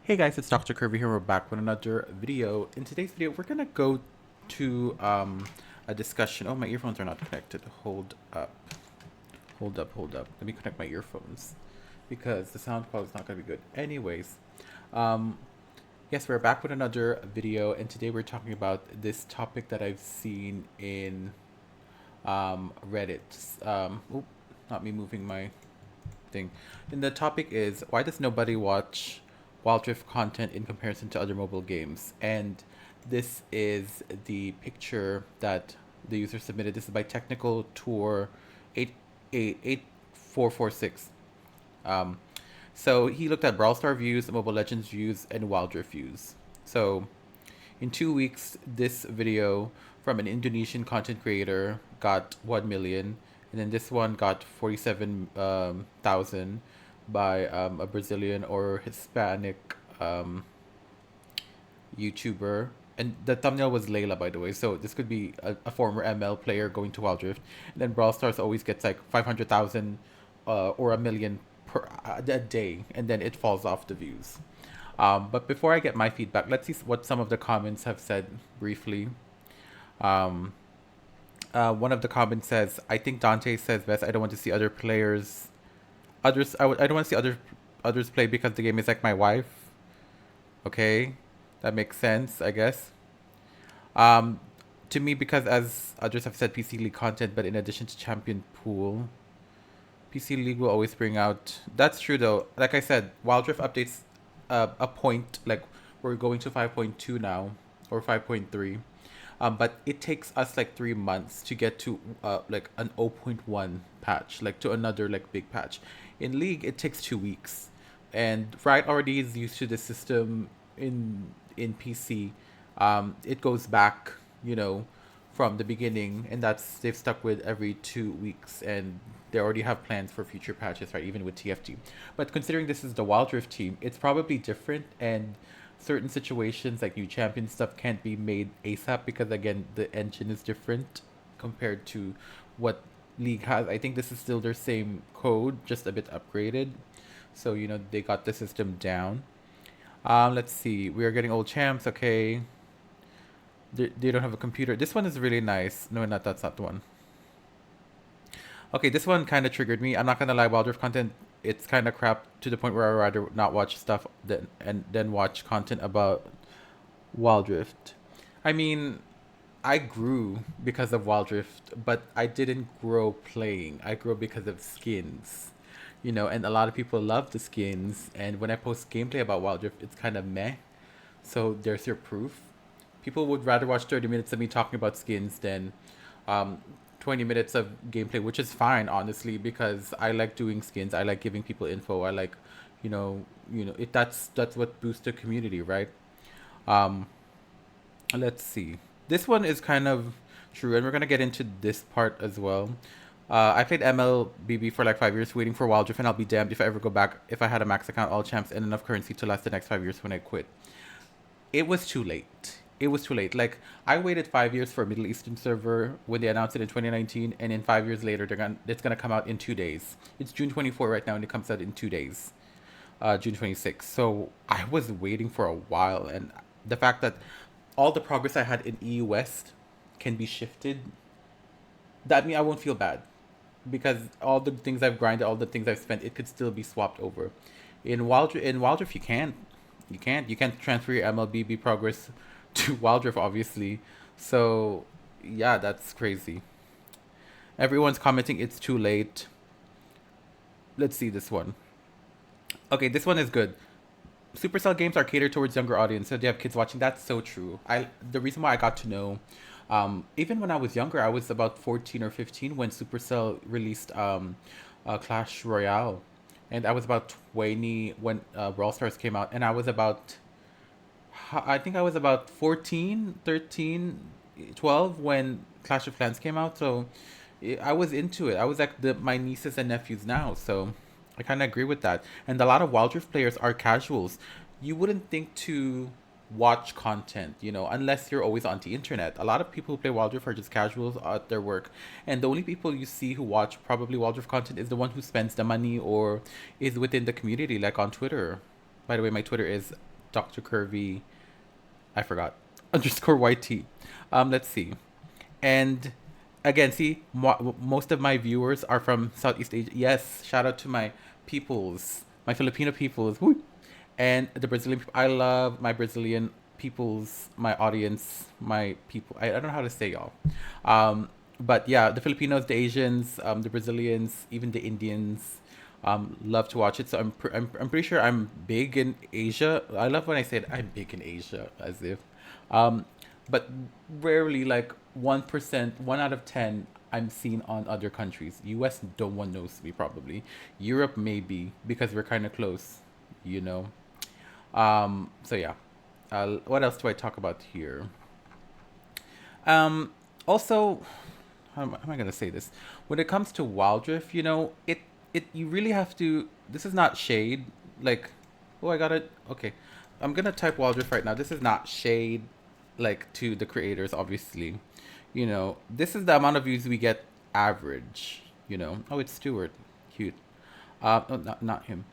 Hey guys, it's Dr. Curvy here. We're back with another video. In today's video, we're gonna go to a discussion. Oh, my earphones are not connected. Hold up. Hold up, hold up. Let me connect my earphones because the sound quality is not gonna be good. Anyways, um, yes, we're back with another video, and today we're talking about this topic that I've seen in Reddit. Oop, not me moving my thing. And the topic is, why does nobody watch Wild Rift content in comparison to other mobile games? And this is the picture that the user submitted. This is by Technical Tour 88446. Um, so he looked at Brawl Star views, Mobile Legends views, and Wild Rift views. So in 2 weeks, this video from an Indonesian content creator got 1 million, and then this one got 47,000 by a Brazilian or Hispanic YouTuber. And the thumbnail was Layla, by the way. So this could be a former ML player going to Wild Rift. And then Brawl Stars always gets like 500,000 or a million per a day, and then it falls off the views. But before I get my feedback, let's see what some of the comments have said briefly. Um, One of the comments says, "I think Dante says best. I don't want to see other players, others. I don't want to see others play because the game is like my wife." Okay, that makes sense, I guess. Um, to me, because as others have said, PC League content, but in addition to Champion Pool, PC League will always bring out. That's true though. Like I said, Wild Rift updates a point. Like we're going to 5.2 now or 5.3. But it takes us like 3 months to get to like an 0.1 patch, like to another like big patch. In League, it takes 2 weeks, and Riot already is used to the system in PC. It goes back, from the beginning, and that's they've stuck with every 2 weeks, and they already have plans for future patches, right? Even with TFT. But considering this is the Wild Rift team, it's probably different, and certain situations like new champion stuff can't be made ASAP because again the engine is different compared to what League has. I think this is still their same code, just a bit upgraded. So they got the system down. Let's see. We are getting old champs. Okay. They don't have a computer. This one is really nice. No, not that's not the one. Okay, this one kind of triggered me. I'm not gonna lie. Wild Rift content, it's kind of crap to the point where I'd rather not watch stuff than watch content about Wild Rift. I mean, I grew because of Wild Rift, but I didn't grow playing. I grew because of skins. And a lot of people love the skins. And when I post gameplay about Wild Rift, it's kind of meh. So there's your proof. People would rather watch 30 minutes of me talking about skins than um, 20 minutes of gameplay, which is fine, honestly, because I like doing skins. I like giving people info. I like, that's what boosts the community, right? Um, let's see. This one is kind of true, and we're gonna get into this part as well. I played mlbb for like 5 years, waiting for Wild Rift, and I'll be damned if I ever go back. If I had a max account, all champs, and enough currency to last the next 5 years when I quit. It was too late. It was too late. Like I waited 5 years for a Middle Eastern server when they announced it in 2019, and in 5 years later, it's gonna come out in 2 days. It's June 24 right now, and it comes out in 2 days, June 26. So I was waiting for a while, and the fact that all the progress I had in EU West can be shifted, that means I won't feel bad because all the things I've grinded, all the things I've spent, it could still be swapped over. In Wild Rift, you can't transfer your mlbb progress to Wild Rift, obviously. So yeah, that's crazy. Everyone's commenting it's too late. Let's see this one. Okay, this one is good. Supercell games are catered towards younger audience, so they have kids watching. That's so true. The reason why I got to know, even when I was younger, I was about 14 or 15 when Supercell released Clash Royale, and I was about 20 when Brawl Stars came out, and I think I was about 14, 13, 12 when Clash of Clans came out. So I was into it. I was like my nieces and nephews now. So I kind of agree with that. And a lot of Wild Rift players are casuals. You wouldn't think to watch content, unless you're always on the internet. A lot of people who play Wild Rift are just casuals at their work. And the only people you see who watch probably Wild Rift content is the one who spends the money or is within the community, like on Twitter. By the way, my Twitter is drcurvy. I forgot underscore YT. Let's see. And again, see, most of my viewers are from Southeast Asia. Yes, shout out to my peoples, my Filipino peoples. Woo! And the Brazilian people. I love my Brazilian peoples, my audience, my people. I don't know how to say y'all. But yeah, the Filipinos, the Asians, the Brazilians, even the Indians, love to watch it. So I'm pretty sure I'm big in Asia. I love when I said I'm big in Asia, as if, um, but rarely like 1%, 1 out of 10. I'm seen on other countries. U.S. no one knows me probably. Europe maybe because we're kind of close, you know. So yeah. What else do I talk about here? Um, Also, how am I gonna say this? When it comes to Wild Rift, it you really have to. This is not shade. Like, oh, I got it. Okay, I'm gonna type Wild Rift right now. This is not shade, like to the creators, obviously. This is the amount of views we get average. Oh, it's Stewart, cute. No, not him.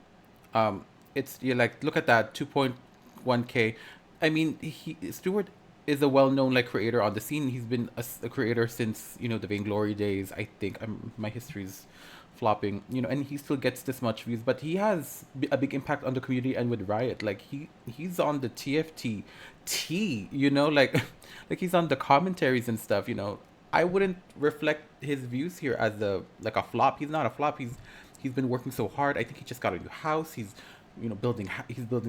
Um, it's you like look at that 2.1K. I mean, Stewart is a well-known like creator on the scene. He's been a creator since the Vainglory days. I think my history's flopping, and he still gets this much views. But he has a big impact on the community and with Riot. Like he's on the TFT, like like he's on the commentaries and stuff. I wouldn't reflect his views here as a flop. He's not a flop. He's been working so hard. I think he just got a new house. He's building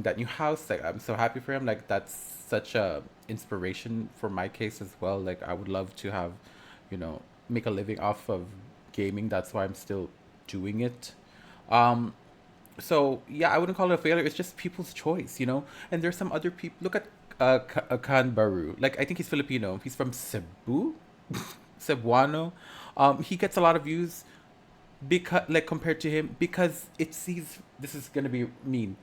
that new house. Like I'm so happy for him. Like that's such a inspiration for my case as well. Like I would love to have, make a living off of gaming. That's why I'm still doing it. Um, so yeah, I wouldn't call it a failure. It's just people's choice. And there's some other people. Look at Khan Baru. Like I think he's Filipino. He's from Cebu, Cebuano. He gets a lot of views because like compared to him because it's he's this is gonna be mean,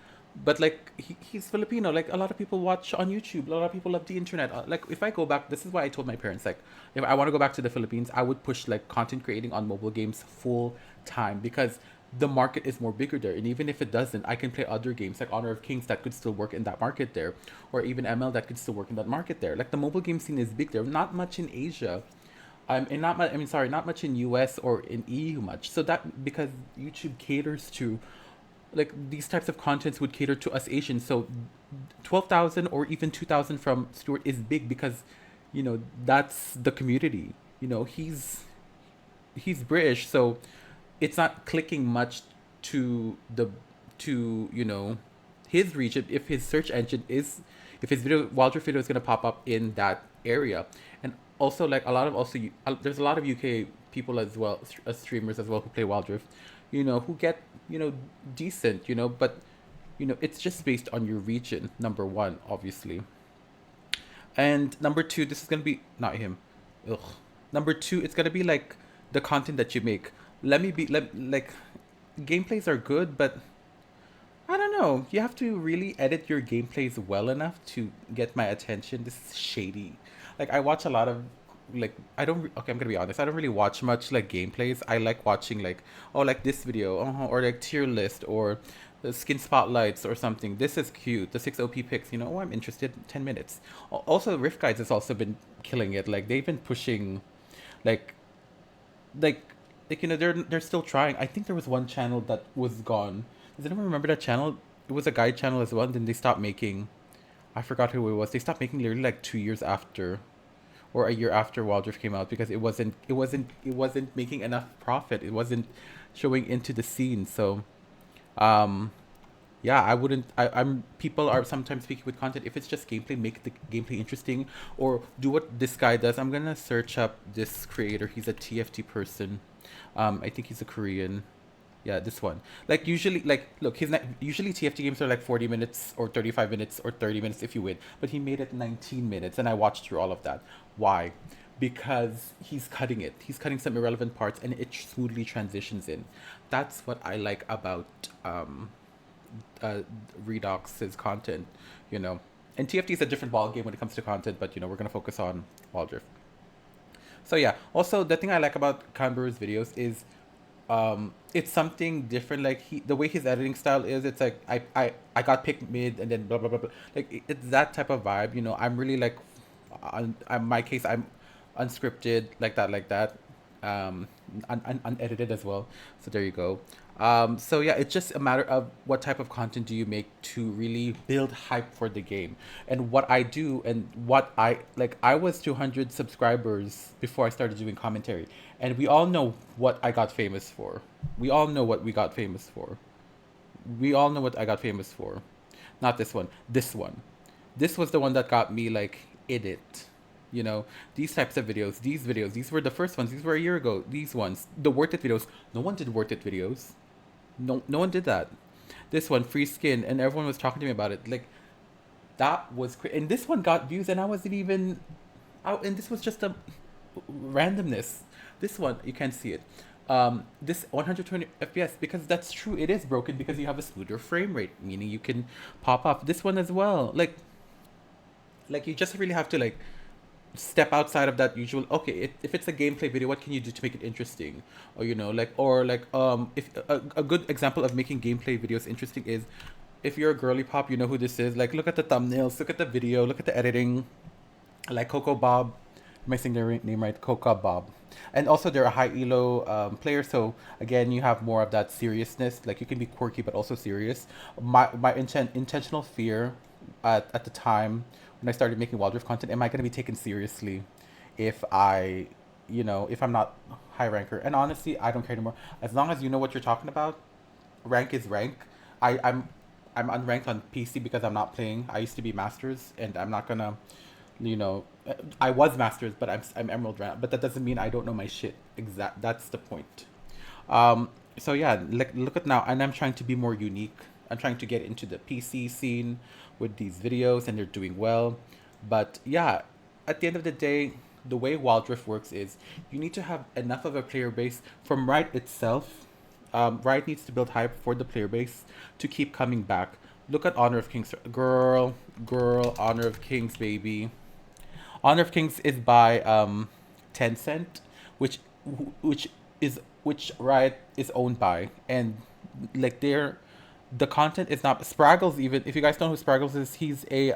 but like he's Filipino. Like a lot of people watch on YouTube, a lot of people love the internet. Like if I go back, this is why I told my parents, like if I want to go back to the Philippines, I would push like content creating on mobile games full time because the market is more bigger there, and even if it doesn't, I can play other games like Honor of Kings that could still work in that market there, or even ML that could still work in that market there. Like the mobile game scene is big there, not much in Asia, and not much. I mean, sorry, not much in US or in EU much. So that because YouTube caters to like these types of contents would cater to us Asians. So 12,000 or even 2,000 from Stuart is big because that's the community. He's British, so it's not clicking much to the to his region if his search engine is if his Wilder video is gonna pop up in that area. And also like a lot of also there's a lot of UK people as well, streamers as well who play Wild Rift, who get decent, but it's just based on your region. Number one, obviously, and number two, this is gonna be not him. Ugh. Number two, it's gonna be like the content that you make. Like gameplays are good, but I don't know. You have to really edit your gameplays well enough to get my attention. This is shady. Like I watch a lot of like I don't okay, I'm gonna be honest. I don't really watch much like gameplays. I like watching like oh like this video or like tier list or the skin spotlights or something. This is cute. The 6 OP picks. Oh, I'm interested. 10 minutes. Also, Rift Guides has also been killing it. Like they've been pushing, like like they're still trying. I think there was one channel that was gone. Does anyone remember that channel? It was a guide channel as well. And then they stopped making. I forgot who it was. They stopped making literally like 2 years after, or a year after Wild Rift came out because it wasn't making enough profit. It wasn't showing into the scene. So, um, yeah, I wouldn't. I'm people are sometimes speaking with content. If it's just gameplay, make the gameplay interesting, or do what this guy does. I'm gonna search up this creator. He's a TFT person. I think he's a Korean. Yeah, this one. Like usually, like look, he's not usually TFT games are like 40 minutes or 35 minutes or 30 minutes if you win. But he made it 19 minutes, and I watched through all of that. Why? Because he's cutting it. He's cutting some irrelevant parts, and it smoothly transitions in. That's what I like about uh, Redox's content. You know, and TFT is a different ball game when it comes to content, but we're gonna focus on Wildrift. So yeah. Also, the thing I like about Kanbaru's videos is It's something different. Like the way his editing style is, it's like I got picked mid and then blah blah blah blah. Like it's that type of vibe. You know, I'm really like, in my case, I'm unscripted like that, um, unedited as well. So there you go. So yeah, it's just a matter of what type of content do you make to really build hype for the game, and what I do and what I like. I was 200 subscribers before I started doing commentary, and we all know what I got famous for. We all know what we got famous for. We all know what I got famous for. Not this one. This one. This was the one that got me like in it. You know, these types of videos, these were the first ones. These were a year ago. These ones, the worth it videos. No one did worth it videos. No one did that. This one, free skin, and everyone was talking to me about it. Like that was and this one got views, and I wasn't even out. And this was just a randomness. This one you can't see it. This 120 FPS, because that's true. It is broken because you have a smoother frame rate, meaning you can pop off. This one as well. Like you just really have to like step outside of that usual. Okay, if it's a gameplay video, what can you do to make it interesting? Or you know, like if a good example of making gameplay videos interesting is, if you're a girly pop, you know who this is. Like, look at the thumbnails, look at the video, look at the editing. Like Coco Bob, am I saying their name right? Coca Bob. And also they're a high elo player, so again you have more of that seriousness. Like you can be quirky but also serious. My intentional fear at the time when I started making Wild Rift content, am I gonna be taken seriously if I, you know, if I'm not high ranker? And honestly, I don't care anymore. As long as you know what you're talking about, rank is rank. I, I'm I'm unranked on PC because I'm not playing. I used to be Masters, and I'm not gonna, you know, I was Masters, but I'm Emerald right now. But that doesn't mean I don't know my shit. Exact. That's the point. So yeah, look at now, and I'm trying to be more unique. I'm trying to get into the PC scene with these videos, and they're doing well. But yeah, at the end of the day, the way Wild Rift works is you need to have enough of a player base from Riot itself. Riot needs to build hype for the player base to keep coming back. Look at Honor of Kings, girl, Honor of Kings, baby. Honor of Kings is by Tencent, which which Riot is owned by, and like the content is not Spraggles. Even if you guys don't know who Spraggles is, he's a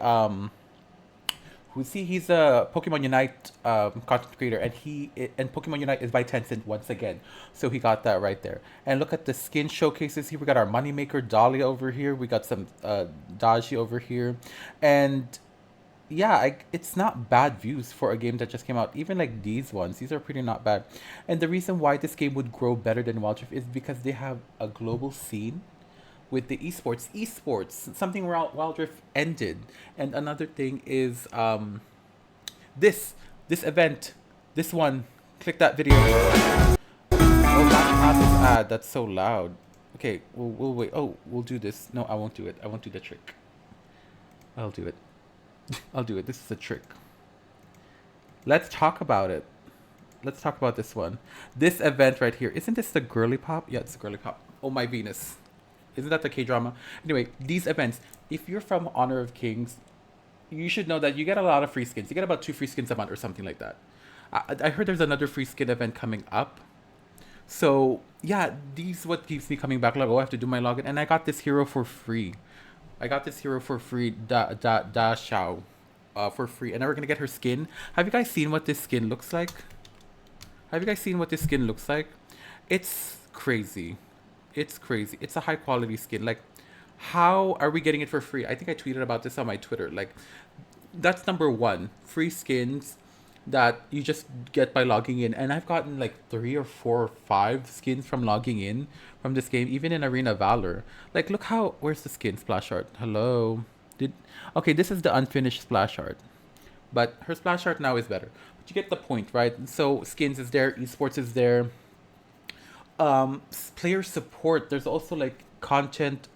who's he? He's a Pokemon Unite content creator, and and Pokemon Unite is by Tencent once again. So he got that right there. And look at the skin showcases here. We got our moneymaker Dahlia over here. We got some Daji over here, and yeah, it's not bad views for a game that just came out. Even like these ones, these are pretty not bad. And the reason why this game would grow better than Wild Rift is because they have a global scene with the esports, something where Wild Rift ended. And another thing is this this event, this one. Click that video. Oh, that ad. That's so loud. Okay, we'll wait. Oh, we'll do this. No, I won't do it. I won't do the trick. I'll do it. I'll do it. This is a trick. Let's talk about it. Let's talk about this one. This event right here. Isn't this the girly pop? Yeah, it's the girly pop. Oh my Venus. Isn't that the K-drama? Anyway, these events, if you're from Honor of Kings, you should know that you get a lot of free skins. You get about 2 free skins a month or something like that. I heard there's another free skin event coming up. So, yeah, these what keeps me coming back. Like, oh, I have to do my login. And I got this hero for free. I got this hero for free, Da Xiao, for free. And now we're going to get her skin. Have you guys seen what this skin looks like? Have you guys seen what this skin looks like? It's crazy. It's crazy. It's a high quality skin. Like, how are we getting it for free? I think I tweeted about this on my Twitter. Like, that's number one. Free skins that you just get by logging in. And I've gotten like 3 or 4 or 5 skins from logging in from this game, even in Arena Valor. Like, look how, where's the skin splash art? Hello. Okay, this is the unfinished splash art. But her splash art now is better. But you get the point, right? So skins is there, esports is there. Player support, there's also like content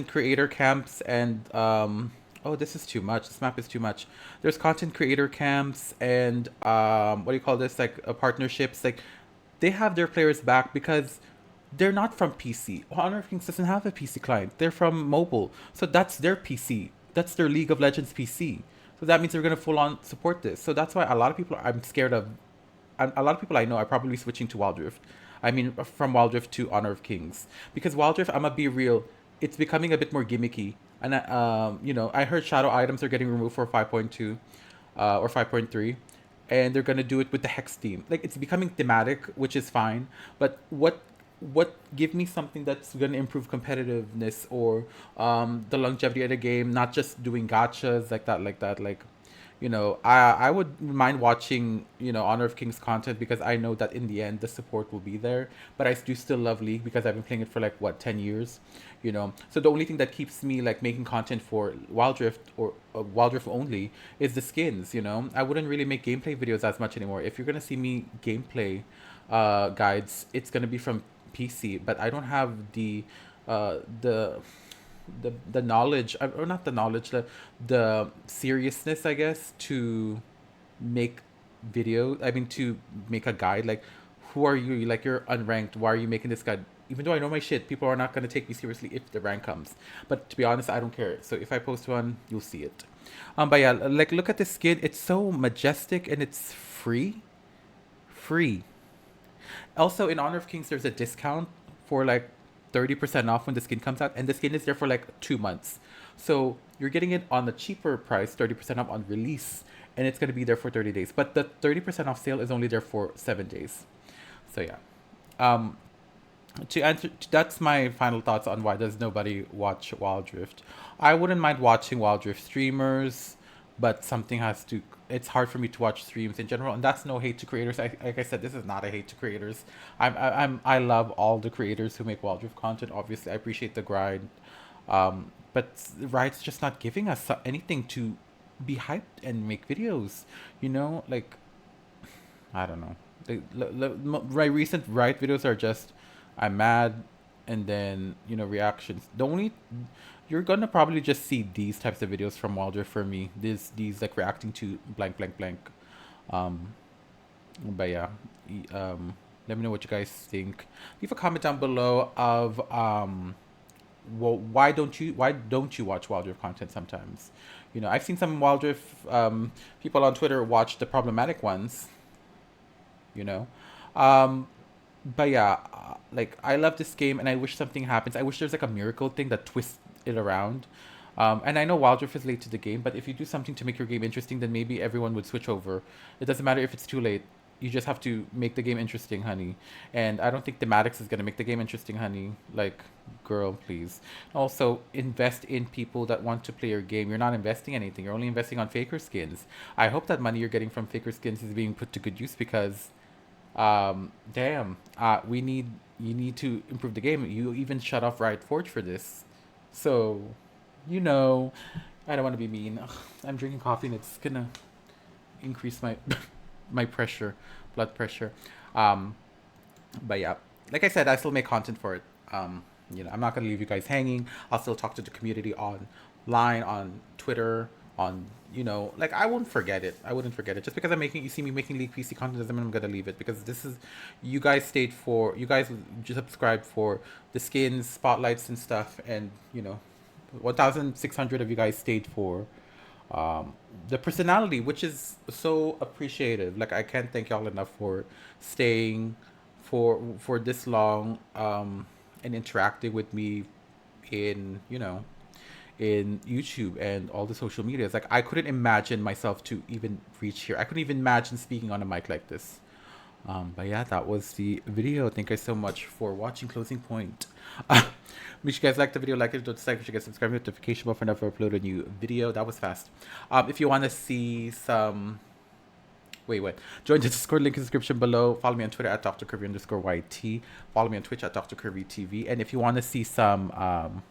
creator camps, and oh, this is too much, this map is too much. There's content creator camps and what do you call this, like partnerships. Like, they have their players back because they're not from PC. Honor of Kings doesn't have a PC client, they're from mobile, so that's their PC, that's their League of Legends PC. So that means they're gonna full on support this. So that's why a lot of people I'm scared of. a lot of people I know are probably switching to Wild Rift. I mean, from Wild Rift to Honor of Kings, because Wild Rift, I'm gonna be real, it's becoming a bit more gimmicky. And I heard shadow items are getting removed for 5.2, or 5.3, and they're gonna do it with the hex theme. Like it's becoming thematic, which is fine. But what give me something that's gonna improve competitiveness or the longevity of the game, not just doing gachas like I would mind watching, Honor of Kings content because I know that in the end the support will be there. But I do still love League because I've been playing it for like what 10 years, So the only thing that keeps me like making content for Wild Rift or Wild Rift only is the skins. I wouldn't really make gameplay videos as much anymore. If you're gonna see me gameplay guides, it's gonna be from PC. But I don't have uh, the the knowledge, or not the knowledge, the seriousness, I guess, to make video. I mean, to make a guide. Like, who are you? Like, you're unranked. Why are you making this guide? Even though I know my shit, people are not gonna take me seriously if the rank comes. But to be honest, I don't care. So if I post one, you'll see it. But yeah, like look at this skin. It's so majestic and it's free. Free. Also, in Honor of Kings, there's a discount for like 30% off when the skin comes out, and the skin is there for like 2 months. So you're getting it on the cheaper price, 30% off on release, and it's gonna be there for 30 days. But the 30% off sale is only there for 7 days. So yeah. Um, that's my final thoughts on why does nobody watch Wild Rift. I wouldn't mind watching Wild Rift streamers, but something has to. It's hard for me to watch streams in general, and that's no hate to creators. Like I said, this is not a hate to creators. I love all the creators who make Wild Rift content. Obviously, I appreciate the grind, but Riot's just not giving us anything to be hyped and make videos. Like I don't know. My recent Riot videos are just I'm mad, and then reactions. The only you're gonna probably just see these types of videos from Wilder for me. These like reacting to blank blank blank. Um, but yeah, let me know what you guys think. Leave a comment down below of well, why don't you watch Wild Rift content sometimes? I've seen some Wild Rift people on Twitter watch the problematic ones. You know, um, but yeah, like I love this game, and I wish something happens. I wish there's like a miracle thing that twists it around. And I know Wild Rift is late to the game, but if you do something to make your game interesting, then maybe everyone would switch over. It doesn't matter if it's too late. You just have to make the game interesting, honey. And I don't think thematics is gonna make the game interesting, honey. Like, girl, please. Also, invest in people that want to play your game. You're not investing anything. You're only investing on faker skins. I hope that money you're getting from faker skins is being put to good use because damn. You need to improve the game. You even shut off Riot Forge for this. So, you know, I don't want to be mean. Ugh, I'm drinking coffee and it's gonna increase my my pressure, blood pressure. Um, but yeah, like I said, I still make content for it. I'm not gonna leave you guys hanging. I'll still talk to the community online, on Twitter, on like I won't forget it. I wouldn't forget it. Just because you see me making League PC content doesn't mean I'm gonna leave it because this is, you guys just subscribed for the skins, spotlights, and stuff, and 1,600 of you guys stayed for the personality, which is so appreciative. Like I can't thank y'all enough for staying for this long, and interacting with me in in YouTube and all the social medias. Like I couldn't imagine myself to even reach here. I couldn't even imagine speaking on a mic like this. But yeah, that was the video. Thank you so much for watching. Closing point. Make sure you guys like the video, like it, don't dislike, make sure you guys subscribe, notification bell for whenever I upload a new video. That was fast. If you want to see some, wait, join the Discord link in the description below. Follow me on Twitter at drcurvy_YT. Follow me on Twitch at drcurvytv. And if you want to see some,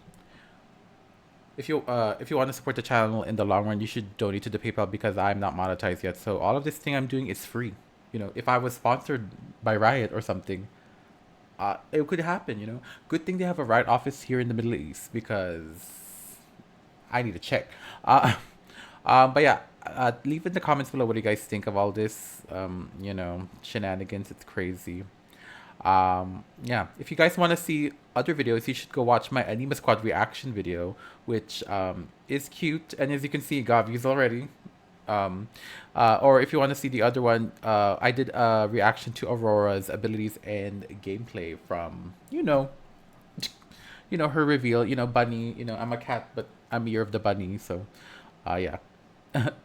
if you want to support the channel in the long run, you should donate to the PayPal because I'm not monetized yet. So all of this thing I'm doing is free. If I was sponsored by Riot or something, it could happen. Good thing they have a Riot office here in the Middle East because I need to check. But yeah, leave in the comments below what you guys think of all this, shenanigans. It's crazy. Yeah, if you guys want to see other videos, you should go watch my Anima Squad reaction video, which is cute, and as you can see, it got views already. Or if you want to see the other one, I did a reaction to Aurora's abilities and gameplay from, her reveal. Bunny. I'm a cat, but I'm Year of the Bunny. So, yeah.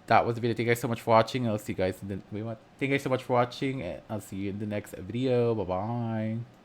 That was the video. Thank you guys so much for watching. I'll see you guys in the wait, what? Thank you guys so much for watching, and I'll see you in the next video. Bye bye.